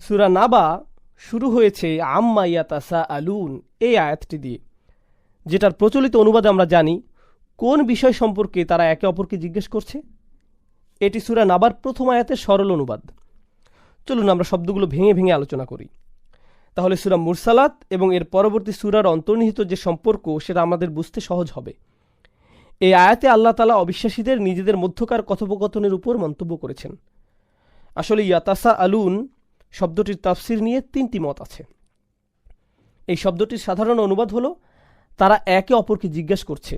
সূরা নাবা শুরু হয়েছে আম্মা ইয়াতাসাআলুন এই আয়াতটি দিয়ে, যেটার প্রচলিত অনুবাদে আমরা জানি কোন বিষয় সম্পর্কে তারা একে অপরকে জিজ্ঞেস করছে। এটি সূরা নাবার প্রথম আয়াতের সরল অনুবাদ। চলুন আমরা শব্দগুলো ভেঙে ভেঙে আলোচনা করি। তাহলে সূরা মুরসালাত এবং এর পরবর্তী সূরার অন্তর্নিহিত যে সম্পর্ক সেটা আমাদের বুঝতে সহজ হবে। এই আয়াতে আল্লাহ তাআলা অবিশ্বাসীদের নিজেদের মধ্যকার কথোপকথনের উপর মন্তব্য করেছেন। আসলে ইয়াতাসাআলুন শব্দটির তাফসির নিয়ে তিনটি মত আছে। এই শব্দটির সাধারণ অনুবাদ হলো তারা একে অপরকে জিজ্ঞাসা করছে।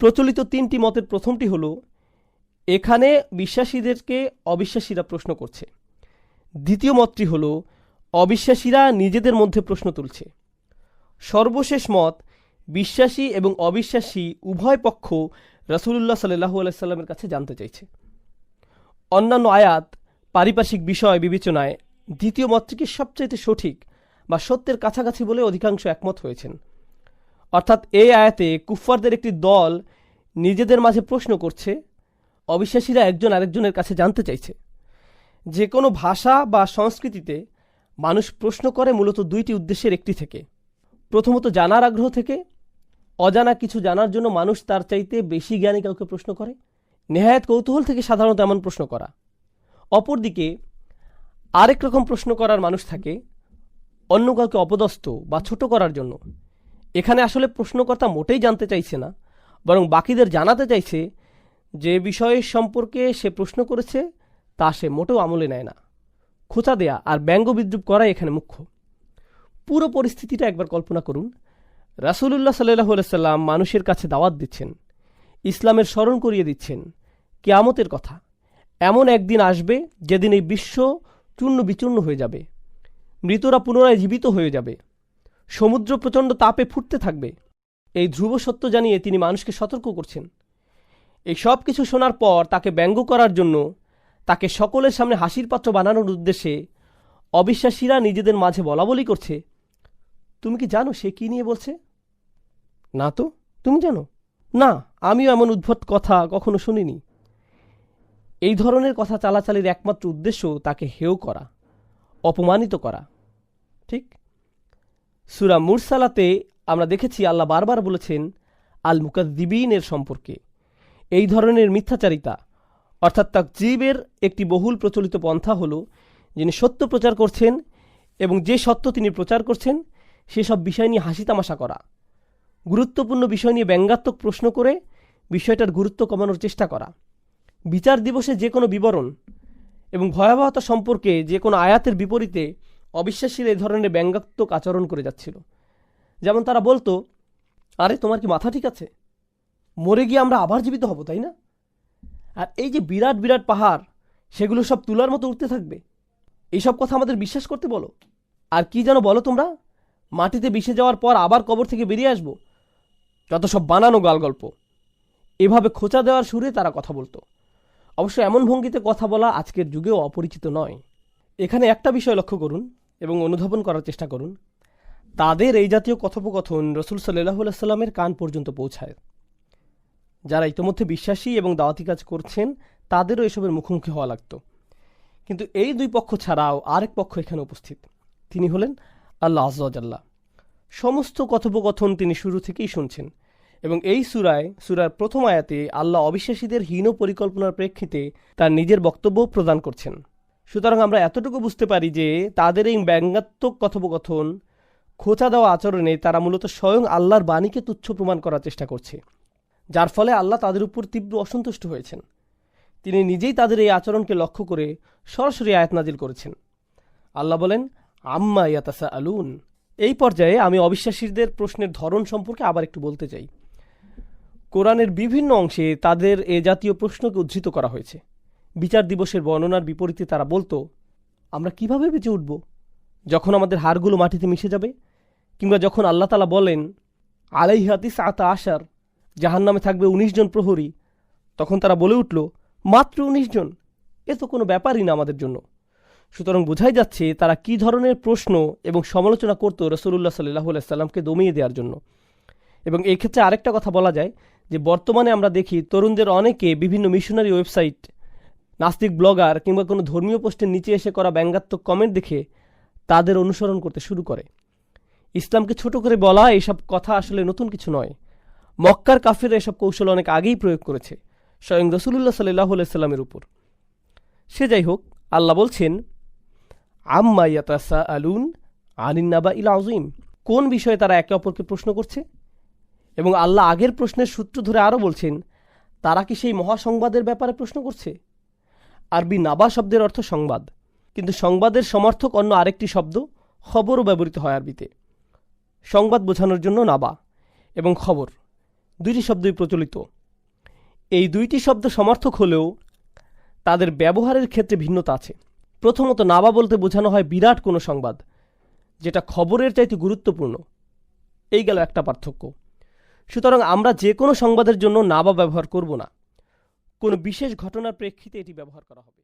প্রচলিত তিনটি মতের প্রথমটি হলো এখানে বিশ্বাসীদেরকে অবিশ্বাসীরা প্রশ্ন করছে। দ্বিতীয় মতটি হলো অবিশ্বাসীরা নিজেদের মধ্যে প্রশ্ন তুলছে। সর্বশেষ মত বিশ্বাসী এবং অবিশ্বাসী উভয় পক্ষ রাসূলুল্লাহ সাল্লাল্লাহু আলাইহি সাল্লামের কাছে জানতে চাইছে। অন্যান্য আয়াত পারিপার্শ্বিক বিষয় বিবেচনায় দ্বিতীয় মতটিকে সবচাইতে সঠিক বা সত্যের কাছাকাছি বলে অধিকাংশ একমত হয়েছেন। অর্থাৎ এই আয়াতে কুফফারদের একটি দল নিজেদের মাঝে প্রশ্ন করছে, অবিশ্বাসীরা একজন আরেকজনের কাছে জানতে চাইছে। যে কোনো ভাষা বা সংস্কৃতিতে মানুষ প্রশ্ন করে মূলত দুইটি উদ্দেশ্যের একটি থেকে। প্রথমত জানার আগ্রহ থেকে। অজানা কিছু জানার জন্য মানুষ তার চাইতে বেশি জ্ঞানী কাউকে প্রশ্ন করে। নেহায়েত কৌতূহল থেকে সাধারণত এমন প্রশ্ন করা। অপরদিকে আরেক রকম প্রশ্ন করার মানুষ থাকে অন্য কাউকে অপদস্থ বা ছোট করার জন্য। এখানে আসলে প্রশ্নকর্তা মোটেই জানতে চাইছে না, বরং বাকিদের জানাতে চাইছে যে বিষয় সম্পর্কে সে প্রশ্ন করেছে তা সে মোটেও আমলে নেয় না। খোঁচা দেয়া আর ব্যঙ্গ বিদ্রুপ করাই এখানে মুখ্য। পুরো পরিস্থিতিটা একবার কল্পনা করুন। রাসূলুল্লাহ সাল্লাল্লাহু আলাইহি সাল্লাম মানুষের কাছে দাওয়াত দিচ্ছেন, ইসলামের স্মরণ করিয়ে দিচ্ছেন কিয়ামতের কথা। এমন একদিন আসবে যেদিন এই বিশ্ব চূর্ণ বিচূর্ণ হয়ে যাবে, মৃতরা পুনরায় জীবিত হয়ে যাবে, সমুদ্র প্রচণ্ড তাপে ফুটতে থাকবে। এই ধ্রুব সত্য জানিয়ে তিনি মানুষকে সতর্ক করছেন। এই সব কিছু শোনার পর তাকে ব্যঙ্গ করার জন্য, তাকে সকলের সামনে হাসির পাত্র বানানোর উদ্দেশ্যে অবিশ্বাসীরা নিজেদের মাঝে বলাবলি করছে, তুমি কি জানো সে কি নিয়ে বলছে? না তো, তুমি জানো? না, আমিও এমন উদ্ভট কথা কখনো শুনিনি। এই ধরনের কথা চালাচালির একমাত্র উদ্দেশ্য তাকে হেয় করা, অপমানিত করা। ঠিক সূরা মুরসালাতে আমরা দেখেছি আল্লাহ বারবার বলেছেন আল মুকাদ্দিবিন এর সম্পর্কে। এই ধরনের মিথ্যাচারিতা অর্থাৎ তাকযীবের একটি বহুল প্রচলিত পন্থা হলো যিনি সত্য প্রচার করছেন এবং যে সত্য তিনি প্রচার করছেন সেসব বিষয় নিয়ে হাসি তামাশা করা, গুরুত্বপূর্ণ বিষয় নিয়ে ব্যঙ্গাত্মক প্রশ্ন করে বিষয়টার গুরুত্ব কমানোর চেষ্টা করা, বিচার দিবসে যে কোনো বিবরণ এবং ভয়াবহতা সম্পর্কে যে কোনো আয়াতের বিপরীতে অবিশ্বাসীরা এই ধরনের ব্যঙ্গাত্মক আচরণ করে যাচ্ছিল। যেমন তারা বলতো, আরে তোমার কি মাথা ঠিক আছে? মরে গিয়ে আমরা আবার জীবিত হব, তাই না? আর এই যে বিরাট বিরাট পাহাড়, সেগুলো সব তুলার মতো উঠতে থাকবে। এইসব কথা আমাদের বিশ্বাস করতে বলো? আর কি যেন বলো তোমরা, মাটিতে মিশে যাওয়ার পর আবার কবর থেকে বেরিয়ে আসবো? যত সব বানানো গালগল্প। এভাবে খোঁচা দেওয়ার সুরে তারা কথা বলতো। অবশ্য এমন ভঙ্গিতে কথা বলা আজকের যুগেও অপরিচিত নয়। এখানে একটা বিষয় লক্ষ্য করুন এবং অনুধাবন করার চেষ্টা করুন। তাদের এই জাতীয় কথোপকথন রাসূল সাল্লাল্লাহু আলাইহি সাল্লামের কান পর্যন্ত পৌঁছায়। যারা ইতোমধ্যে বিশ্বাসী এবং দাওয়াতি কাজ করছেন তাদেরও এসবের মুখোমুখি হওয়া লাগত। কিন্তু এই দুই পক্ষ ছাড়াও আরেক পক্ষ এখানে উপস্থিত। তিনি হলেন আল্লাহ আযজা ওয়া জাল্লা। সমস্ত কথোপকথন তিনি শুরু থেকেই শুনছেন এবং এই সূরার প্রথম আয়াতে আল্লাহ অবিশ্বাসীদের হীন পরিকল্পনার প্রেক্ষিতে তার নিজের বক্তব্য প্রদান করছেন। সুতরাং আমরা এতটুকু বুঝতে পারি যে তাদের এই ব্যঙ্গাত্মক কথোপকথন, খোঁচা দেওয়া আচরণে তারা মূলত স্বয়ং আল্লাহর বাণীকে তুচ্ছ প্রমাণ করার চেষ্টা করছে, যার ফলে আল্লাহ তাদের উপর তীব্র অসন্তুষ্ট হয়েছেন। তিনি নিজেই তাদের এই আচরণকে লক্ষ্য করে সরাসরি আয়াত নাজিল করেছেন। আল্লাহ বলেন, আম্মা ইয়াতাসাআলুন। এই পর্যায়ে আমি অবিশ্বাসীদের প্রশ্নের ধরন সম্পর্কে আবার একটু বলতে চাই। কোরআনের বিভিন্ন অংশে তাদের এ জাতীয় প্রশ্নকে উদ্ধৃত করা হয়েছে। বিচার দিবসের বর্ণনার বিপরীতে তারা বলতো, আমরা কিভাবে বেঁচে উঠব যখন আমাদের হাড়গুলো মাটিতে মিশে যাবে? কিংবা যখন আল্লাহ তাআলা বলেন আলাইহা তিসআতা আশার, জাহান্নামে থাকবে 19 জন প্রহরী, তখন তারা বলে উঠল, মাত্র 19 জন, এ তো কোনো ব্যাপারই না আমাদের জন্য। সুতরাং বোঝাই যাচ্ছে তারা কি ধরনের প্রশ্ন এবং সমালোচনা করত রাসূলুল্লাহ সাল্লাল্লাহু আলাইহি সাল্লামকে দমিয়ে দেওয়ার জন্য। এবং এই ক্ষেত্রে আরেকটা কথা বলা যায় যে বর্তমানে আমরা দেখি তরুণদের অনেকে বিভিন্ন মিশনারি ওয়েবসাইট নাস্তিক ব্লগার কিংবা কোনো ধর্মীয় পোস্টের নিচে এসে করা ব্যঙ্গাত্মক কমেন্ট দেখে তাদের অনুসরণ করতে শুরু করে। ইসলামকে ছোট করে বলা এসব কথা আসলে নতুন কিছু নয়। মক্কার কাফেররা এসব কৌশল অনেক আগেই প্রয়োগ করেছে, স্বয়ং রাসূলুল্লাহ সাল্লাল্লাহু আলাইহি সাল্লামের উপর। সে যাই হোক, আল্লাহ বলছেন, আম্মা ইয়াতাসাআলুন আনিন নাবাইল আযীম, কোন বিষয়ে তারা একে অপরকে প্রশ্ন করছে। এবং আল্লাহ আগের প্রশ্নের সূত্র ধরে আরও বলছেন, তারা কি সেই মহাসংবাদের ব্যাপারে প্রশ্ন করছে। আরবি নাবা শব্দের অর্থ সংবাদ, কিন্তু সংবাদের সমার্থক অন্য আরেকটি শব্দ খবরও ব্যবহৃত হয় আরবিতে। সংবাদ বোঝানোর জন্য নাবা এবং খবর দুইটি শব্দই প্রচলিত। এই দুইটি শব্দ সমার্থক হলেও তাদের ব্যবহারের ক্ষেত্রে ভিন্নতা আছে। প্রথমত, নাবা বলতে বোঝানো হয় বিরাট কোনো সংবাদ, যেটা খবরের চাইতে গুরুত্বপূর্ণ। এই গেল একটা পার্থক্য। সুতরাং আমরা যে কোনো সংবাদের জন্য নাবা ব্যবহার করব না, কোনো বিশেষ ঘটনার প্রেক্ষিতে এটি ব্যবহার করা হবে।